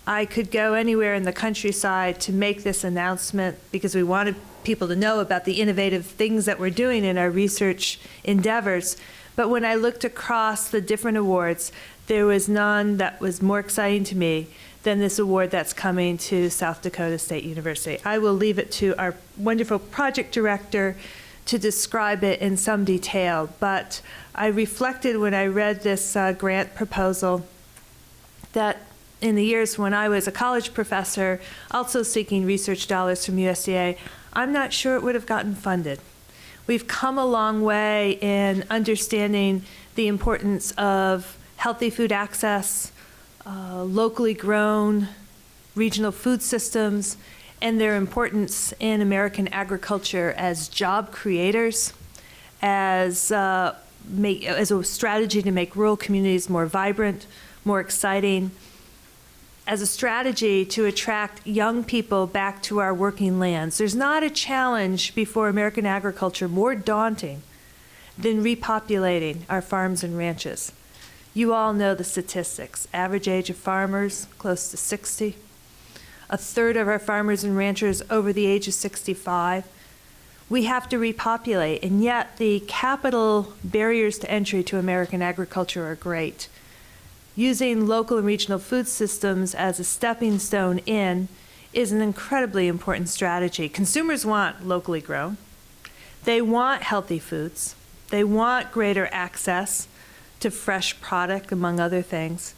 I could go anywhere in the countryside to make this announcement because we wanted people to know about the innovative things that we're doing in our research endeavors. But when I looked across the different awards, there was none that was more exciting to me than this award that's coming to South Dakota State University. I will leave it to our wonderful project director to describe it in some detail, but I reflected when I read this grant proposal that in the years when I was a college professor, also seeking research dollars from USDA, I'm not sure it would have gotten funded. We've come a long way in understanding the importance of healthy food access, locally grown regional food systems, and their importance in American agriculture as job creators, as a strategy to make rural communities more vibrant, more exciting, as a strategy to attract young people back to our working lands. There's not a challenge before American agriculture more daunting than repopulating our farms and ranches. You all know the statistics. Average age of farmers, close to 60. A third of our farmers and ranchers over the age of 65. We have to repopulate, and yet the capital barriers to entry to American agriculture are great. Using local and regional food systems as a stepping stone in is an incredibly important strategy. Consumers want locally grown. They want healthy foods. They want greater access to fresh product, among other things.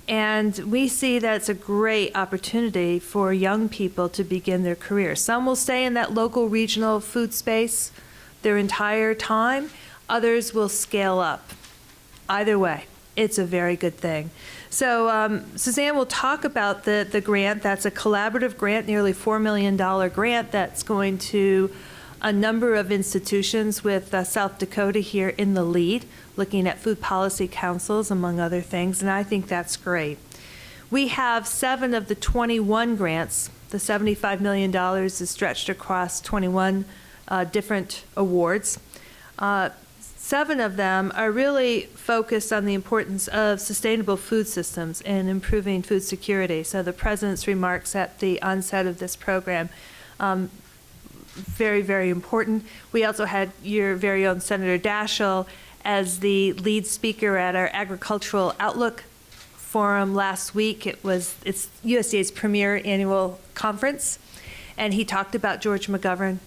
And we see that it's a great opportunity for young people to begin their career. Some will stay in that local regional food space their entire time. Others will scale up. Either way, it's a very good thing. So Suzanne will talk about the grant. That's a collaborative grant, nearly $4 million grant that's going to a number of institutions with South Dakota here in the lead, looking at food policy councils, among other things, and I think that's great. We have 7 of the 21 grants. The $75 million is stretched across 21 different awards. 7 of them are really focused on the importance of sustainable food systems and improving food security. So the President's remarks at the onset of this program, very, very important. We also had your very own Senator Daschle as the lead speaker at our Agricultural Outlook Forum last week. It's USDA's premier annual conference, and he talked about George McGovern,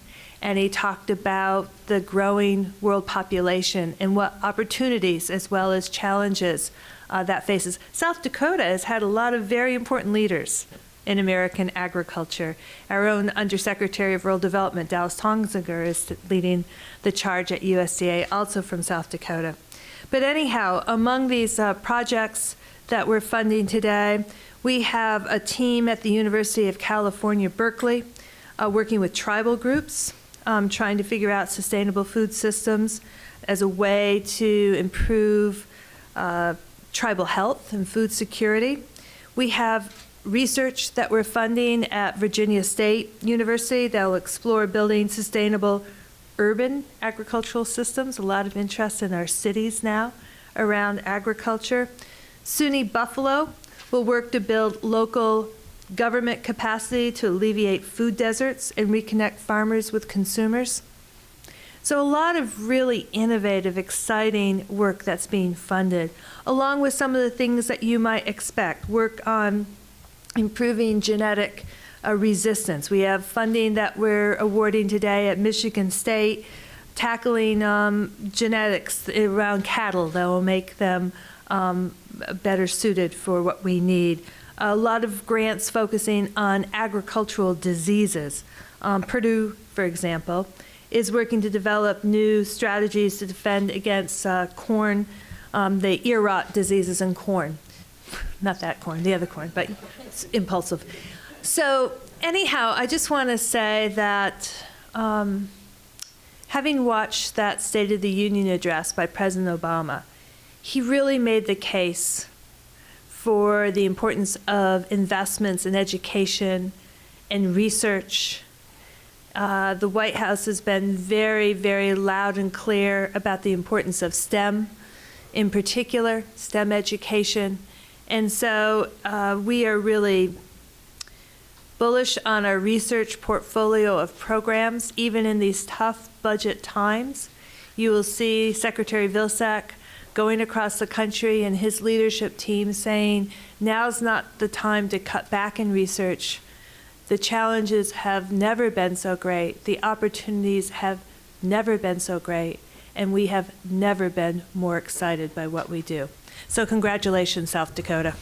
and he talked about the growing world population and what opportunities as well as challenges that faces. South Dakota has had a lot of very important leaders in American agriculture. Our own Undersecretary of Rural Development, Dallas Tonsinger, is leading the charge at USDA, also from South Dakota. But anyhow, among these projects that we're funding today, we have a team at the University of California, Berkeley, working with tribal groups, trying to figure out sustainable food systems as a way to improve tribal health and food security. We have research that we're funding at Virginia State University that will explore building sustainable urban agricultural systems. A lot of interest in our cities now around agriculture. SUNY Buffalo will work to build local government capacity to alleviate food deserts and reconnect farmers with consumers. So a lot of really innovative, exciting work that's being funded, along with some of the things that you might expect. Work on improving genetic resistance. We have funding that we're awarding today at Michigan State, tackling genetics around cattle that will make them better suited for what we need. A lot of grants focusing on agricultural diseases. Purdue, for example, is working to develop new strategies to defend against corn, the ear rot diseases in corn. Not that corn, the other corn, but it's impulsive. So anyhow, I just want to say that having watched that State of the Union address by President Obama, he really made the case for the importance of investments in education and research. The White House has been very, very loud and clear about the importance of STEM, in particular, STEM education. And so we are really bullish on our research portfolio of programs, even in these tough budget times. You will see Secretary Vilsack going across the country and his leadership team saying, now's not the time to cut back in research. The challenges have never been so great. The opportunities have never been so great. And we have never been more excited by what we do. So congratulations, South Dakota.